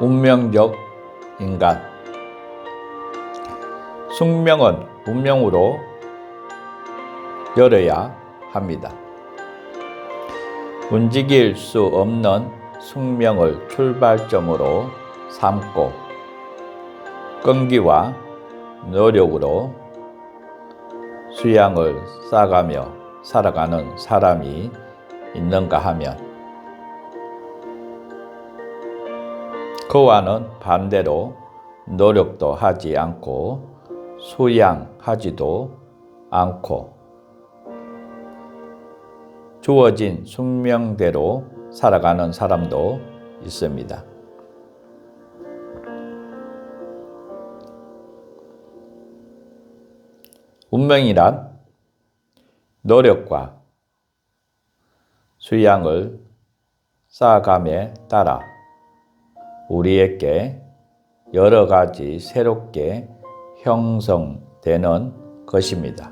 운명적 인간. 숙명은 운명으로 열어야 합니다. 움직일 수 없는 숙명을 출발점으로 삼고 끈기와 노력으로 수양을 쌓아가며 살아가는 사람이 있는가 하면 그와는 반대로 노력도 하지 않고 수양하지도 않고 주어진 숙명대로 살아가는 사람도 있습니다. 운명이란 노력과 수양을 쌓아감에 따라 우리에게 여러 가지 새롭게 형성되는 것입니다.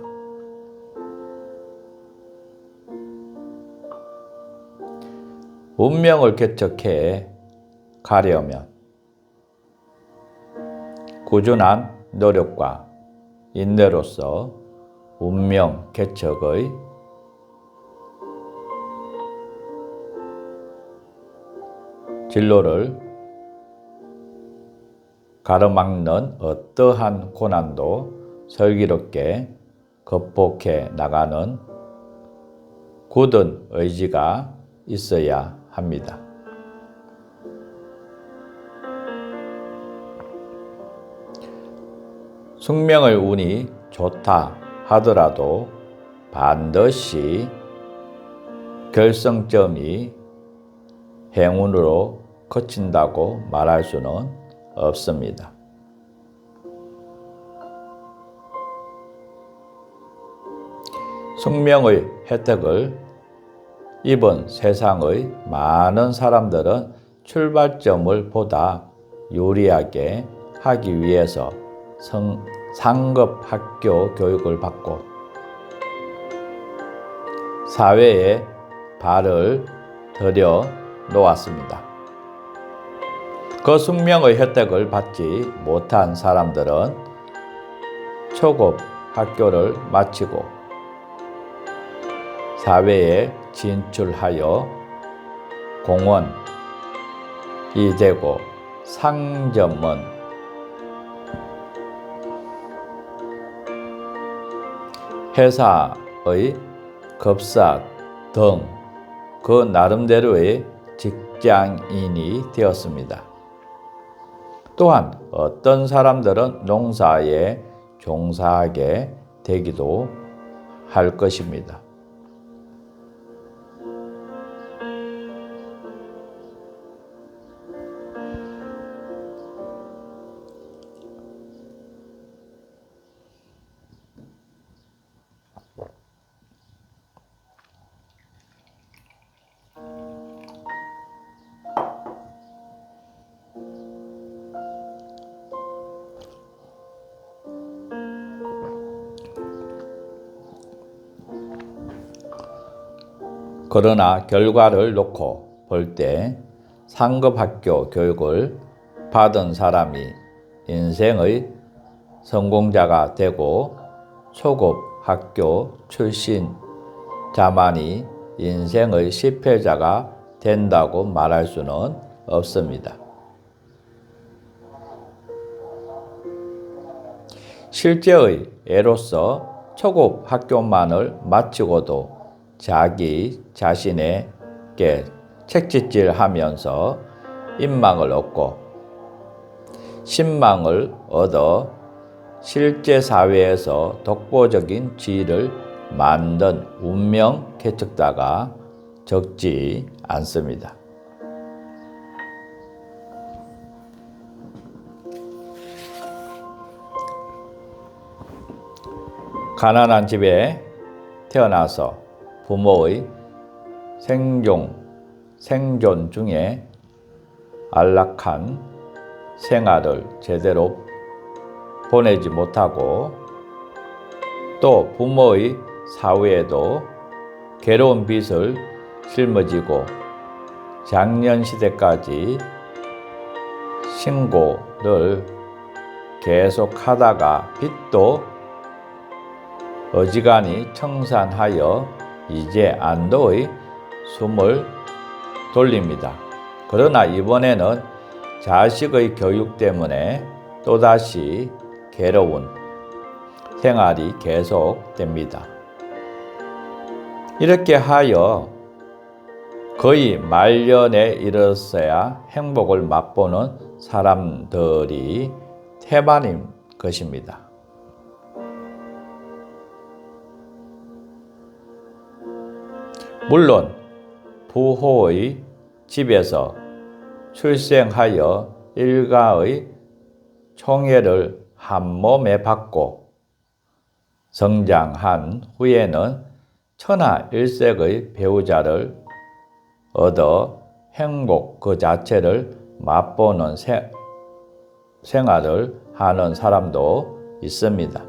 운명을 개척해 가려면 꾸준한 노력과 인내로서 운명 개척의 진로를 가로막는 어떠한 고난도 슬기롭게 극복해 나가는 굳은 의지가 있어야 합니다. 숙명의 운이 좋다 하더라도 반드시 결승점이 행운으로 그친다고 말할 수는 없습니다. 숙명의 혜택을 입은 세상의 많은 사람들은 출발점을 보다 유리하게 하기 위해서 상급 학교 교육을 받고 사회에 발을 들여 놓았습니다. 그 숙명의 혜택을 받지 못한 사람들은 초급 학교를 마치고 사회에 진출하여 공원이 되고 상점은 회사의 급사 등 그 나름대로의 직장인이 되었습니다. 또한 어떤 사람들은 농사에 종사하게 되기도 할 것입니다. 그러나 결과를 놓고 볼 때 상급 학교 교육을 받은 사람이 인생의 성공자가 되고 초급 학교 출신 자만이 인생의 실패자가 된다고 말할 수는 없습니다. 실제의 예로서 초급 학교만을 마치고도 자기 자신에게 책짓질하면서 인망을 얻고 신망을 얻어 실제 사회에서 독보적인 지위를 만든 운명 개척자가 적지 않습니다. 가난한 집에 태어나서 부모의 생존 중에 안락한 생활을 제대로 보내지 못하고 또 부모의 사후에도 괴로운 빚을 짊어지고 장년 시대까지 신고를 계속하다가 빚도 어지간히 청산하여 이제 안도의 숨을 돌립니다. 그러나 이번에는 자식의 교육 때문에 또다시 괴로운 생활이 계속됩니다. 이렇게 하여 거의 말년에 이르렀어야 행복을 맛보는 사람들이 태반인 것입니다. 물론 부호의 집에서 출생하여 일가의 총애를 한 몸에 받고 성장한 후에는 천하일색의 배우자를 얻어 행복 그 자체를 맛보는 생활을 하는 사람도 있습니다.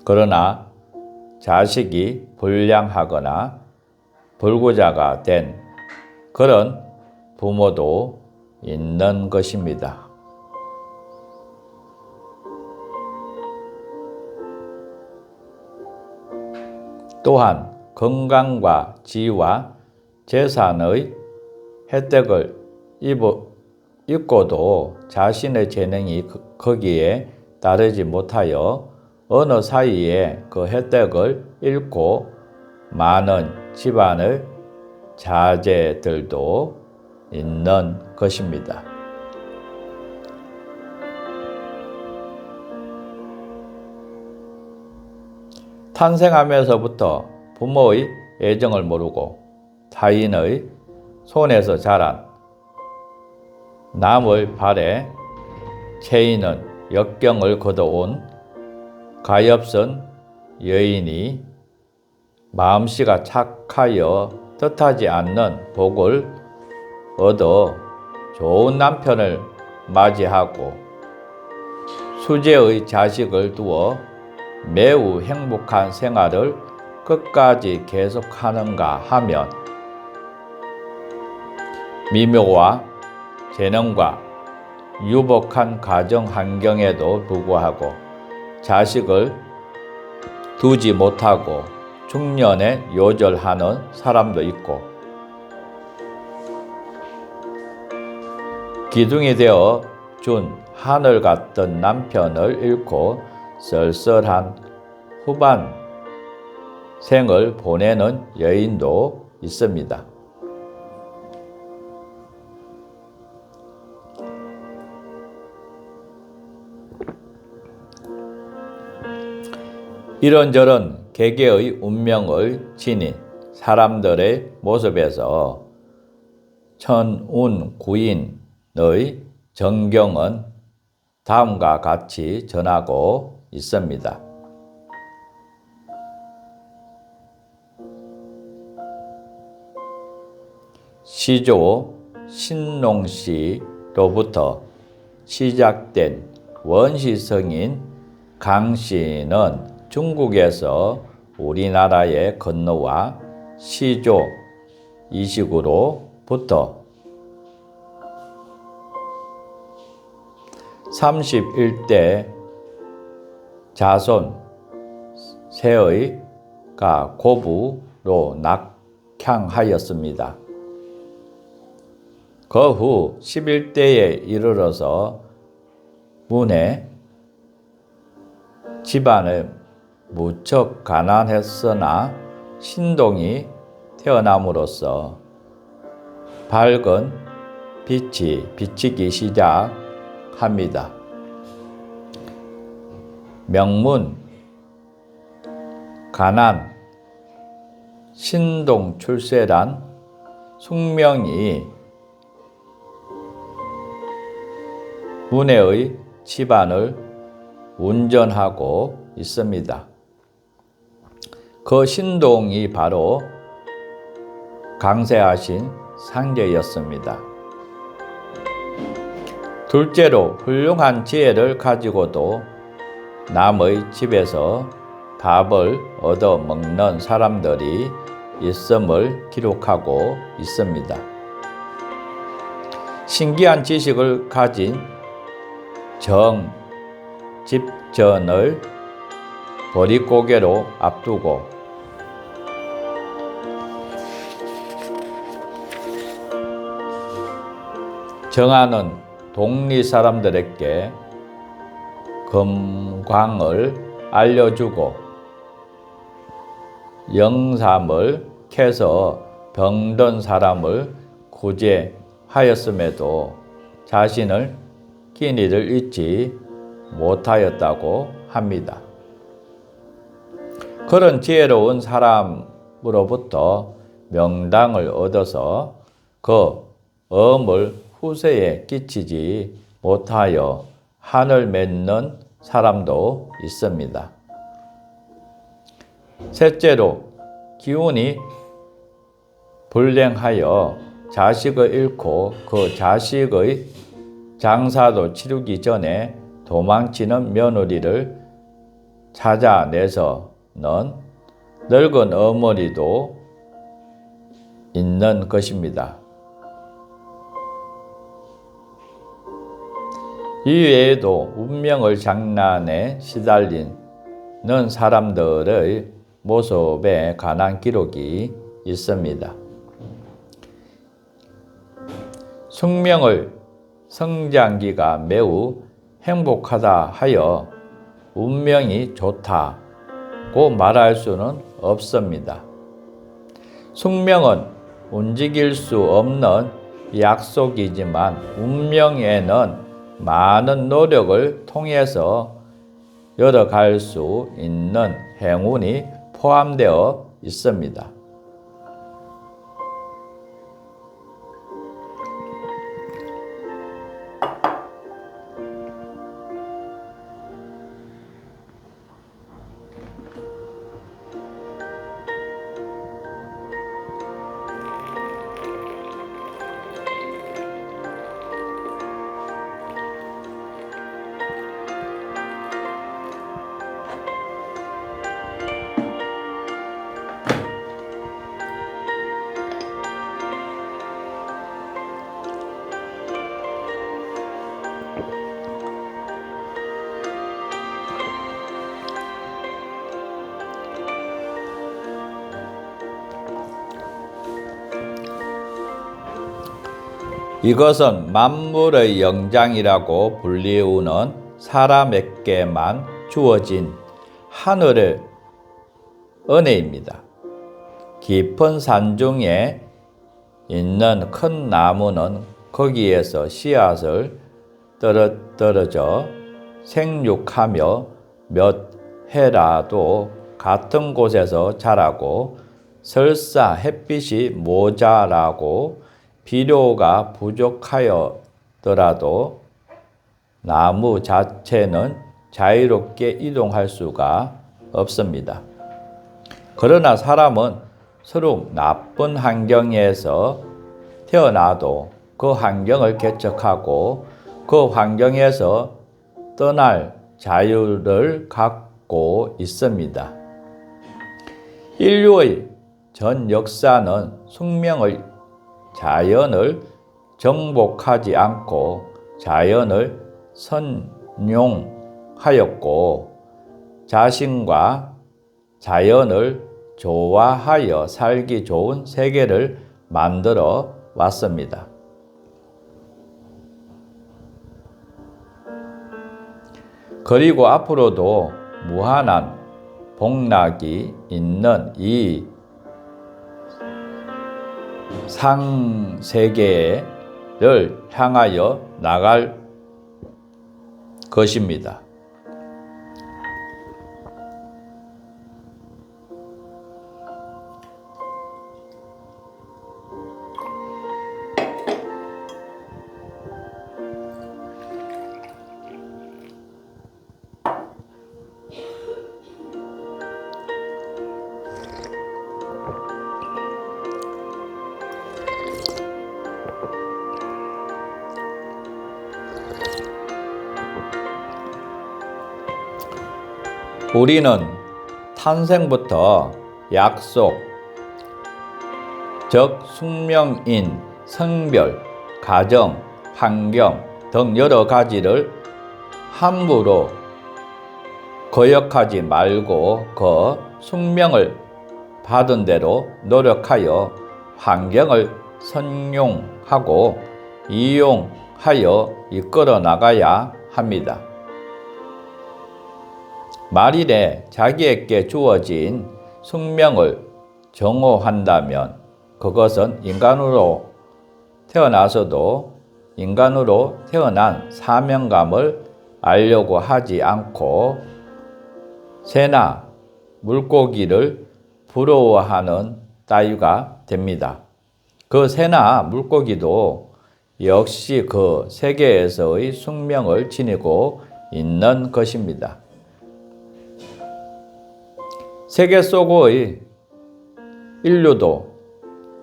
그러나 자식이 불량하거나 불구자가 된 그런 부모도 있는 것입니다. 또한 건강과 지위와 재산의 혜택을 입고도 자신의 재능이 거기에 따르지 못하여 어느 사이에 그 혜택을 잃고 많은 집안의 자제들도 있는 것입니다. 탄생하면서부터 부모의 애정을 모르고 타인의 손에서 자란 남의 발에 채이는 역경을 거둬온 가엾은 여인이 마음씨가 착하여 뜻하지 않는 복을 얻어 좋은 남편을 맞이하고 수제의 자식을 두어 매우 행복한 생활을 끝까지 계속하는가 하면 미묘와 재능과 유복한 가정 환경에도 불구하고 자식을 두지 못하고 중년에 요절하는 사람도 있고 기둥이 되어 준 하늘 같던 남편을 잃고 쓸쓸한 후반 생을 보내는 여인도 있습니다. 이런저런 개개의 운명을 지닌 사람들의 모습에서 천운구인의 전경은 다음과 같이 전하고 있습니다. 시조 신농씨로부터 시작된 원시성인 강씨는 중국에서 우리나라에 건너와 시조 이식으로부터 31대 자손 세의가 고부로 낙향하였습니다. 그 후 11대에 이르러서 문에 집안을 무척 가난했으나 신동이 태어남으로써 밝은 빛이 비치기 시작합니다. 명문, 가난, 신동 출세란 숙명이 문해의 집안을 운전하고 있습니다. 그 신동이 바로 강세하신 상제였습니다. 둘째로 훌륭한 지혜를 가지고도 남의 집에서 밥을 얻어 먹는 사람들이 있음을 기록하고 있습니다. 신기한 지식을 가진 집전을 보릿고개로 앞두고 정하는 동리 사람들에게 금광을 알려주고 영삼을 캐서 병든 사람을 구제하였음에도 자신을 끼니를 잊지 못하였다고 합니다. 그런 지혜로운 사람으로부터 명당을 얻어서 그 엄을 후세에 끼치지 못하여 한을 맺는 사람도 있습니다. 셋째로, 기운이 불량하여 자식을 잃고 그 자식의 장사도 치르기 전에 도망치는 며느리를 찾아내서는 늙은 어머니도 있는 것입니다. 이외에도 운명의 장난에 시달리는 사람들의 모습에 관한 기록이 있습니다. 숙명의 성장기가 매우 행복하다 하여 운명이 좋다고 말할 수는 없습니다. 숙명은 움직일 수 없는 약속이지만 운명에는 많은 노력을 통해서 열어갈 수 있는 행운이 포함되어 있습니다. 이것은 만물의 영장이라고 불리우는 사람에게만 주어진 하늘의 은혜입니다. 깊은 산중에 있는 큰 나무는 거기에서 씨앗을 떨어져 생육하며 몇 해라도 같은 곳에서 자라고 설사 햇빛이 모자라고 비료가 부족하여더라도 나무 자체는 자유롭게 이동할 수가 없습니다. 그러나 사람은 서로 나쁜 환경에서 태어나도 그 환경을 개척하고 그 환경에서 떠날 자유를 갖고 있습니다. 인류의 전 역사는 숙명의 자연을 정복하지 않고 자연을 선용하였고 자신과 자연을 좋아하여 살기 좋은 세계를 만들어 왔습니다. 그리고 앞으로도 무한한 복락이 있는 이 상세계를 향하여 나갈 것입니다. 우리는 탄생부터 약속, 즉 숙명인, 성별, 가정, 환경 등 여러 가지를 함부로 거역하지 말고 그 숙명을 받은 대로 노력하여 환경을 선용하고 이용하여 이끌어 나가야 합니다. 만일에 자기에게 주어진 숙명을 정오한다면 그것은 인간으로 태어나서도 인간으로 태어난 사명감을 알려고 하지 않고 새나 물고기를 부러워하는 따위가 됩니다. 그 새나 물고기도 역시 그 세계에서의 숙명을 지니고 있는 것입니다. 세계 속의 인류도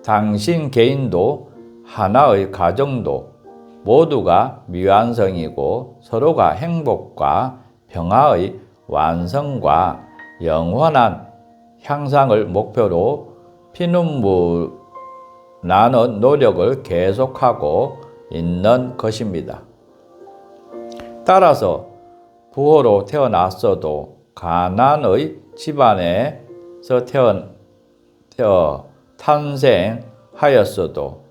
당신 개인도 하나의 가정도 모두가 미완성이고 서로가 행복과 평화의 완성과 영원한 향상을 목표로 피눈물 나는 노력을 계속하고 있는 것입니다. 따라서 부호로 태어났어도 가난의 집안에서 탄생하였어도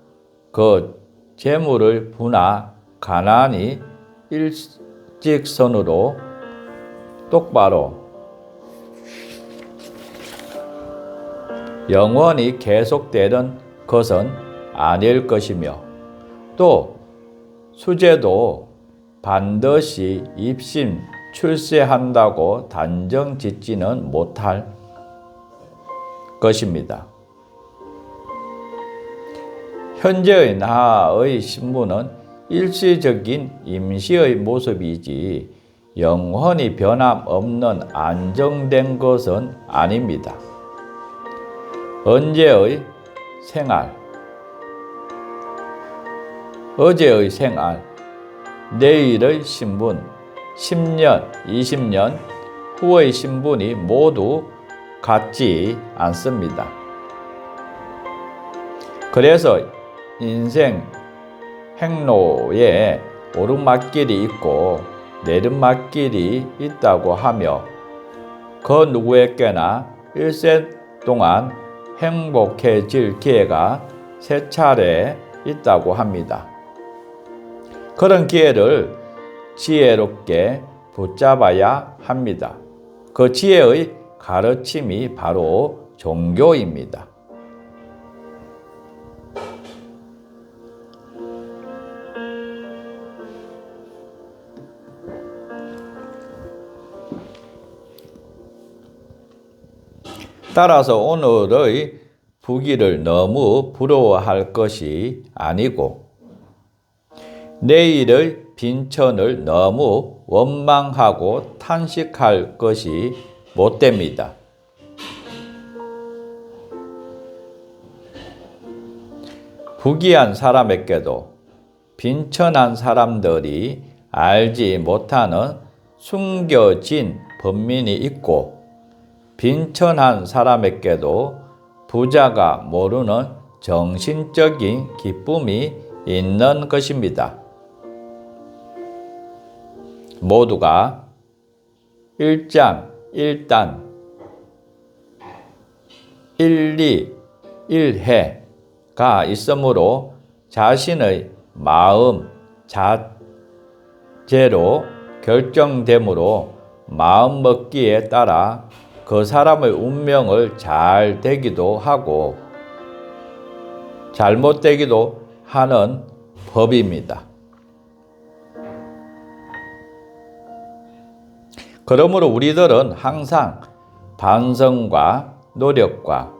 그 재물을 부나 가난이 일직선으로 똑바로 영원히 계속되는 것은 아닐 것이며 또 수재도 반드시 입심 출세한다고 단정 짓지는 못할 것입니다. 현재의 나의 신분은 일시적인 임시의 모습이지 영원히 변함없는 안정된 것은 아닙니다. 언제의 생활, 어제의 생활, 내일의 신분, 10년, 20년 후의 신분이 모두 같지 않습니다. 그래서 인생 행로에 오르막길이 있고 내리막길이 있다고 하며 그 누구에게나 일생 동안 행복해질 기회가 세 차례 있다고 합니다. 그런 기회를 지혜롭게 붙잡아야 합니다. 그 지혜의 가르침이 바로 종교입니다. 따라서 오늘의 부귀를 너무 부러워할 것이 아니고 내일의 빈천을 너무 원망하고 탄식할 것이 못됩니다. 부귀한 사람에게도 빈천한 사람들이 알지 못하는 숨겨진 번민이 있고 빈천한 사람에게도 부자가 모르는 정신적인 기쁨이 있는 것입니다. 모두가 일장, 일리, 일해가 있으므로 자신의 마음 자체로 결정되므로 마음먹기에 따라 그 사람의 운명을 잘 되기도 하고 잘못되기도 하는 법입니다. 그러므로 우리들은 항상 반성과 노력과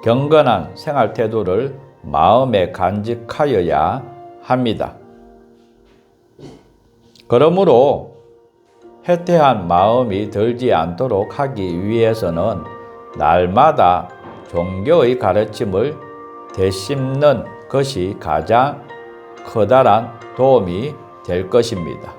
경건한 생활 태도를 마음에 간직하여야 합니다. 그러므로 해태한 마음이 들지 않도록 하기 위해서는 날마다 종교의 가르침을 되씹는 것이 가장 커다란 도움이 될 것입니다.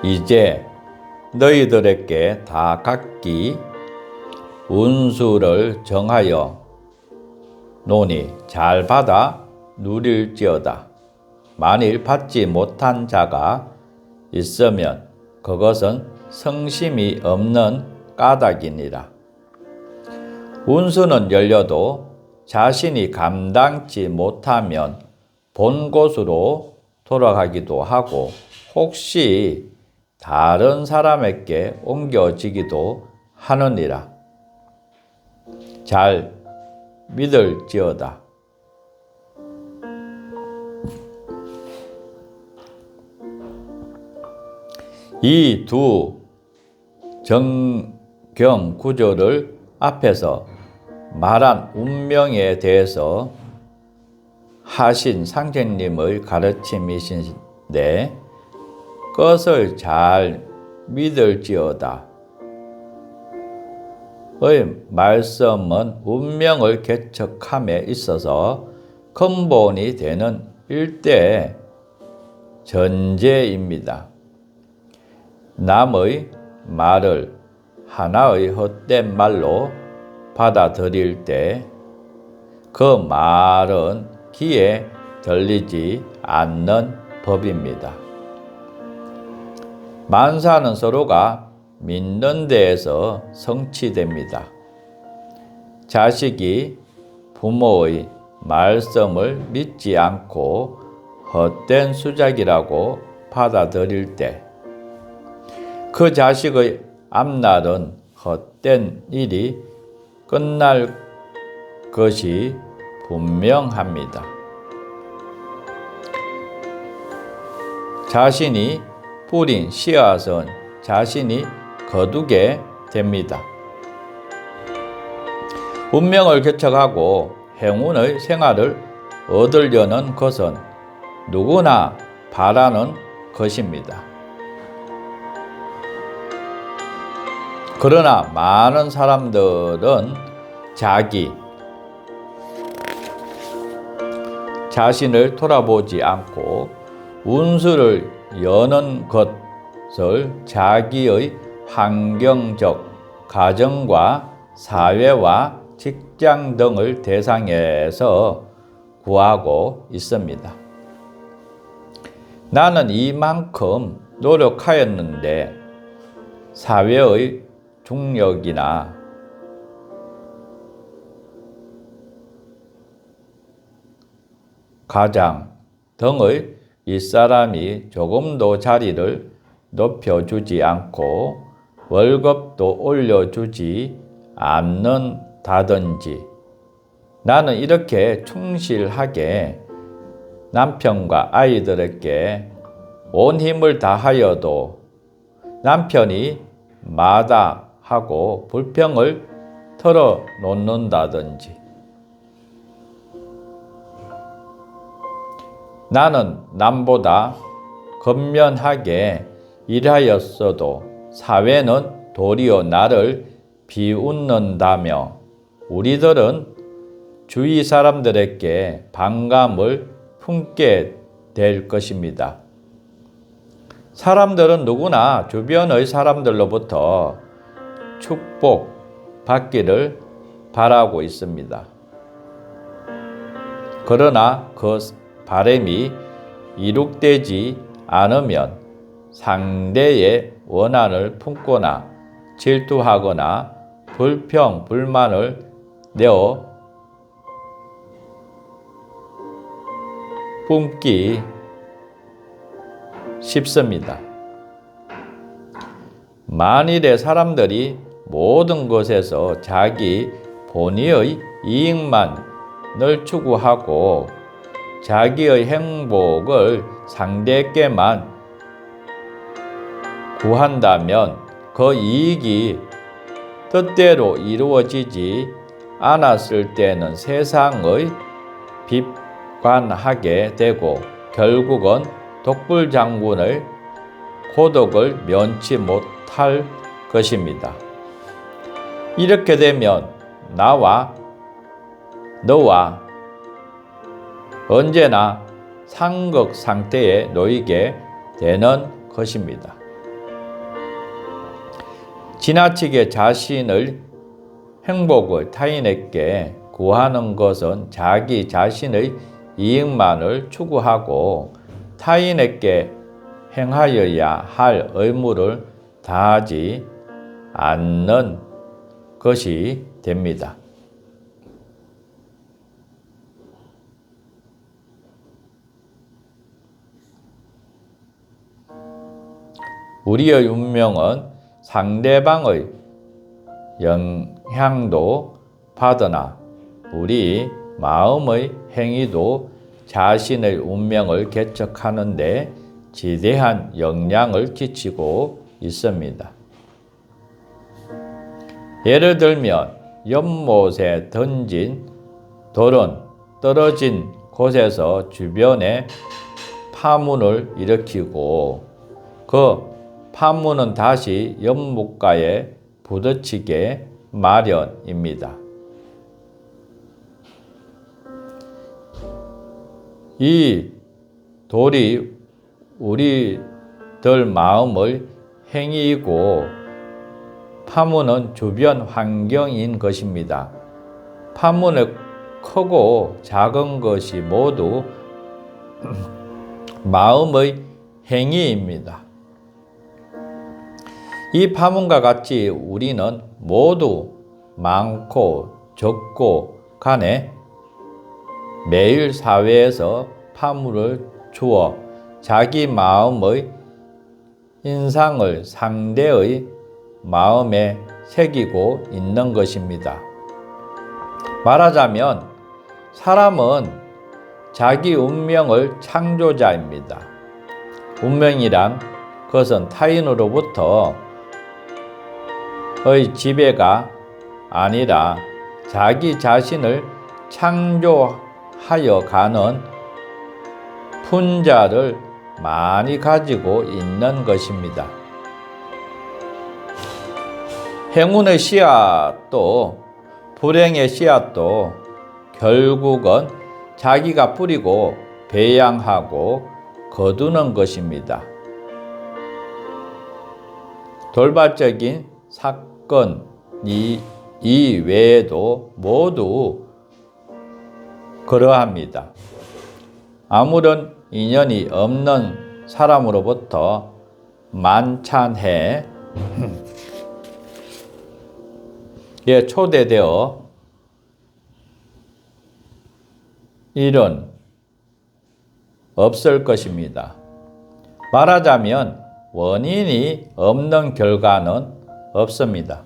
이제 너희들에게 다 각기 운수를 정하여 노니 잘 받아 누릴지어다. 만일 받지 못한 자가 있으면 그것은 성심이 없는 까닭이니라. 운수는 열려도 자신이 감당치 못하면 본 곳으로 돌아가기도 하고 혹시 다른 사람에게 옮겨지기도 하느니라. 잘 믿을지어다. 이 두 정경 구조를 앞에서 말한 운명에 대해서 하신 상제님의 가르침이신데 것을 잘 믿을지어다. 의 말씀은 운명을 개척함에 있어서 근본이 되는 일대 전제입니다. 남의 말을 하나의 헛된 말로 받아들일 때 그 말은 귀에 들리지 않는 법입니다. 만사는 서로가 믿는 데에서 성취됩니다. 자식이 부모의 말씀을 믿지 않고 헛된 수작이라고 받아들일 때 그 자식의 앞날은 헛된 일이 끝날 것이 분명합니다. 자신이 뿌린 씨앗은 자신이 거두게 됩니다. 운명을 개척하고 행운의 생활을 얻으려는 것은 누구나 바라는 것입니다. 그러나 많은 사람들은 자신을 돌아보지 않고 운수를 여는 것을 자기의 환경적, 가정과 사회와 직장 등을 대상해서 구하고 있습니다. 나는 이만큼 노력하였는데 사회의 중력이나 가장 등의 윗사람이 조금도 자리를 높여주지 않고 월급도 올려주지 않는다든지 나는 이렇게 충실하게 남편과 아이들에게 온 힘을 다하여도 남편이 마다하고 불평을 털어놓는다든지 나는 남보다 건면하게 일하였어도 사회는 도리어 나를 비웃는다며 우리들은 주위 사람들에게 반감을 품게 될 것입니다. 사람들은 누구나 주변의 사람들로부터 축복받기를 바라고 있습니다. 그러나 그 바람이 이룩되지 않으면 상대의 원한을 품거나 질투하거나 불평, 불만을 내어 품기 쉽습니다. 만일에 사람들이 모든 것에서 자기 본의의 이익만을 추구하고 자기의 행복을 상대에게만 구한다면 그 이익이 뜻대로 이루어지지 않았을 때는 세상의 비관하게 되고 결국은 독불장군의 고독을 면치 못할 것입니다. 이렇게 되면 너와 언제나 상극 상태에 놓이게 되는 것입니다. 지나치게 자신의 행복을 타인에게 구하는 것은 자기 자신의 이익만을 추구하고 타인에게 행하여야 할 의무를 다하지 않는 것이 됩니다. 우리의 운명은 상대방의 영향도 받으나 우리 마음의 행위도 자신의 운명을 개척하는 데 지대한 영향을 끼치고 있습니다. 예를 들면 연못에 던진 돌은 떨어진 곳에서 주변에 파문을 일으키고 그 파문은 다시 연못가에 부딪히게 마련입니다. 이 돌이 우리들 마음의 행위이고 파문은 주변 환경인 것입니다. 파문의 크고 작은 것이 모두 마음의 행위입니다. 이 파문과 같이 우리는 모두 많고 적고 간에 매일 사회에서 파문을 주어 자기 마음의 인상을 상대의 마음에 새기고 있는 것입니다. 말하자면 사람은 자기 운명을 창조자입니다. 운명이란 것은 타인으로부터의 지배가 아니라 자기 자신을 창조하여 가는 분자를 많이 가지고 있는 것입니다. 행운의 씨앗도 불행의 씨앗도 결국은 자기가 뿌리고 배양하고 거두는 것입니다. 돌발적인 사건이 외에도 모두 그러합니다. 아무런 인연이 없는 사람으로부터 만찬해 초대되어 일은 없을 것입니다. 말하자면 원인이 없는 결과는 없습니다.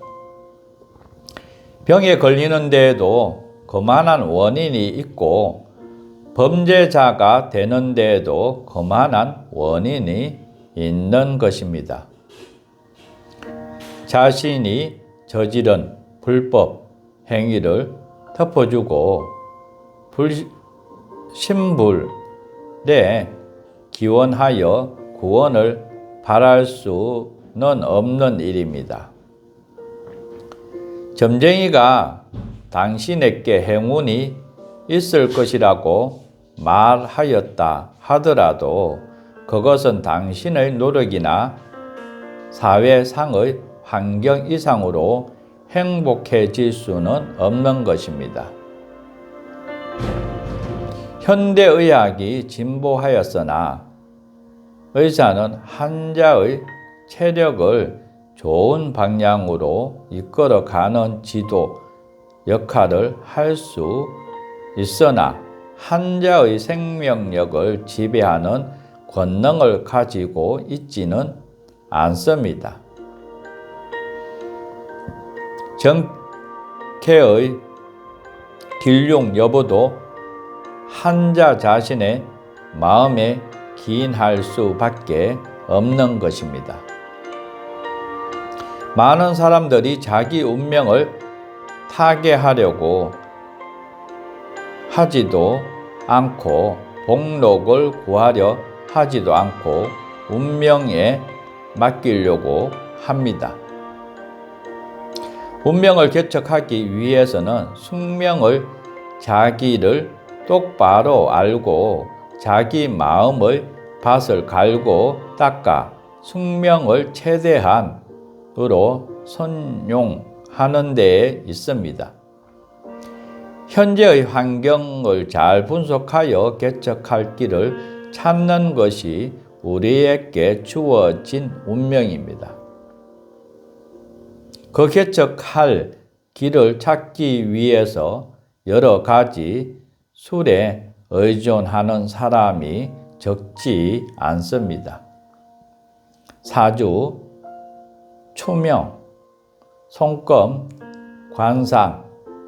병에 걸리는 데에도 그만한 원인이 있고 범죄자가 되는 데에도 그만한 원인이 있는 것입니다. 자신이 저지른 불법 행위를 덮어주고 신불에 기원하여 구원을 바랄 수는 없는 일입니다. 점쟁이가 당신에게 행운이 있을 것이라고 말하였다 하더라도 그것은 당신의 노력이나 사회상의 환경 이상으로 행복해질 수는 없는 것입니다. 현대의학이 진보하였으나 의사는 환자의 체력을 좋은 방향으로 이끌어가는 지도 역할을 할 수 있으나 환자의 생명력을 지배하는 권능을 가지고 있지는 않습니다. 정쾌의 길흉 여부도 환자 자신의 마음에 기인할 수밖에 없는 것입니다. 많은 사람들이 자기 운명을 타개하려고 하지도 않고 복록을 구하려 하지도 않고 운명에 맡기려고 합니다. 운명을 개척하기 위해서는 숙명을 자기를 똑바로 알고 자기 마음의 밭을 갈고 닦아 숙명을 최대한으로 선용하는 데에 있습니다. 현재의 환경을 잘 분석하여 개척할 길을 찾는 것이 우리에게 주어진 운명입니다. 그 개척할 길을 찾기 위해서 여러 가지 술에 의존하는 사람이 적지 않습니다. 사주, 추명, 손금, 관상,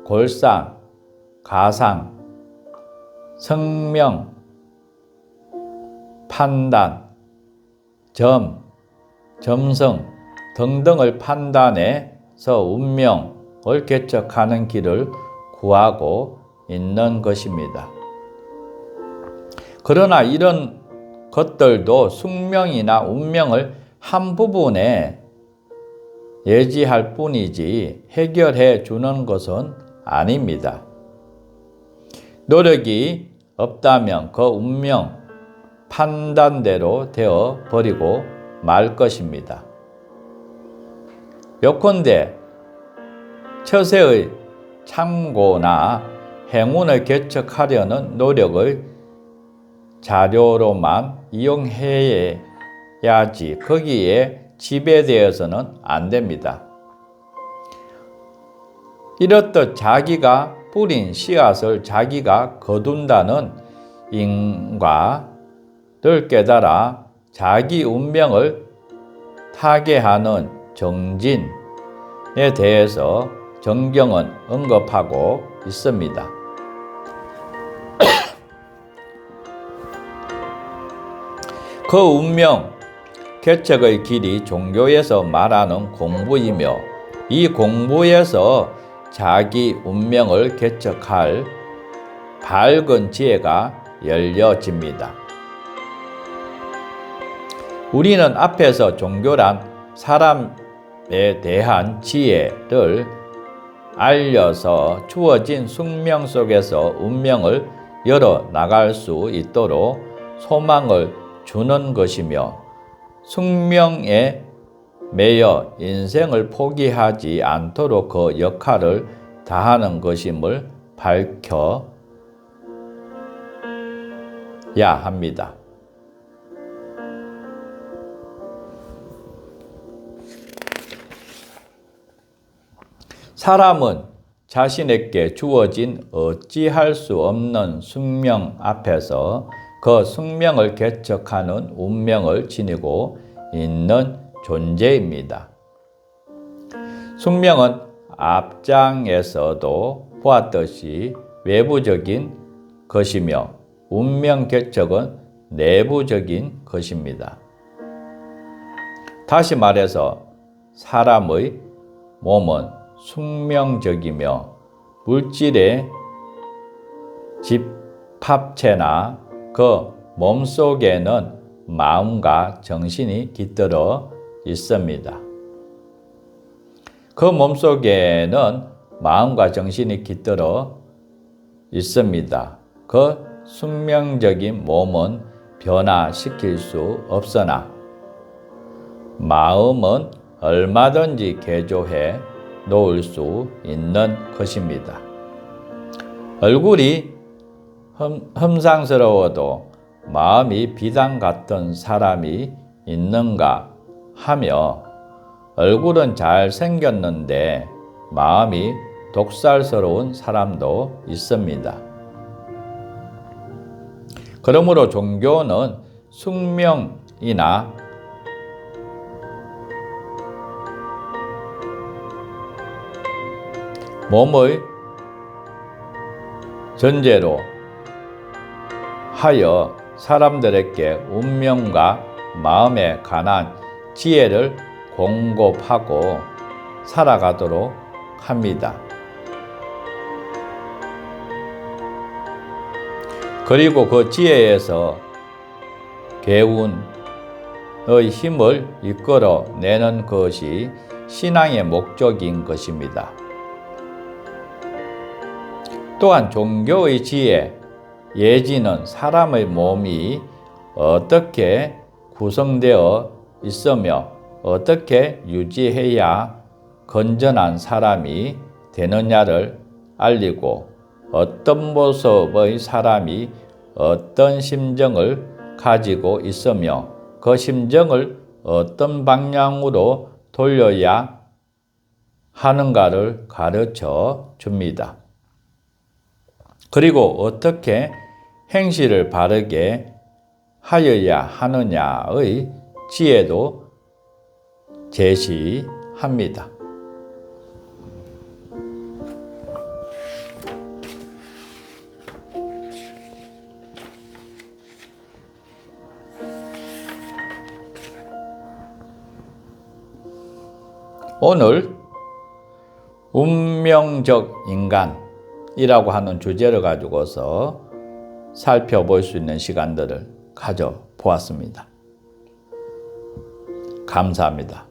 골상, 가상, 성명, 판단, 점성 등등을 판단해서 운명을 개척하는 길을 구하고 있는 것입니다. 그러나 이런 것들도 숙명이나 운명을 한 부분에 예지할 뿐이지 해결해 주는 것은 아닙니다. 노력이 없다면 그 운명 판단대로 되어 버리고 말 것입니다. 요컨대 처세의 참고나 행운을 개척하려는 노력을 자료로만 이용해야지 거기에 지배되어서는 안 됩니다. 이렇듯 자기가 뿌린 씨앗을 자기가 거둔다는 인과를 깨달아 자기 운명을 타개하는 정진에 대해서 정경은 언급하고 있습니다. 그 운명 개척의 길이 종교에서 말하는 공부이며 이 공부에서 자기 운명을 개척할 밝은 지혜가 열려집니다. 우리는 앞에서 종교란 사람에 대한 지혜를 알려서 주어진 숙명 속에서 운명을 열어 나갈 수 있도록 소망을 주는 것이며 숙명에 매여 인생을 포기하지 않도록 그 역할을 다하는 것임을 밝혀야 합니다. 사람은 자신에게 주어진 어찌할 수 없는 숙명 앞에서 그 숙명을 개척하는 운명을 지니고 있는 존재입니다. 숙명은 앞장에서도 보았듯이 외부적인 것이며 운명 개척은 내부적인 것입니다. 다시 말해서 사람의 몸은 숙명적이며 물질의 집합체나 그 몸속에는 마음과 정신이 깃들어 있습니다. 그 몸속에는 마음과 정신이 깃들어 있습니다. 그 숙명적인 몸은 변화시킬 수 없으나 마음은 얼마든지 개조해 놓을 수 있는 것입니다. 얼굴이 험상스러워도 마음이 비단 같은 사람이 있는가 하며 얼굴은 잘 생겼는데 마음이 독살스러운 사람도 있습니다. 그러므로 종교는 숙명이나 몸의 전제로 하여 사람들에게 운명과 마음에 관한 지혜를 공급하고 살아가도록 합니다. 그리고 그 지혜에서 개운의 힘을 이끌어내는 것이 신앙의 목적인 것입니다. 또한 종교의 지혜, 예지는 사람의 몸이 어떻게 구성되어 있으며 어떻게 유지해야 건전한 사람이 되느냐를 알리고 어떤 모습의 사람이 어떤 심정을 가지고 있으며 그 심정을 어떤 방향으로 돌려야 하는가를 가르쳐 줍니다. 그리고 어떻게 행실을 바르게 하여야 하느냐의 지혜도 제시합니다. 오늘 운명적 인간이라고 하는 주제를 가지고서 살펴볼 수 있는 시간들을 가져보았습니다. 감사합니다.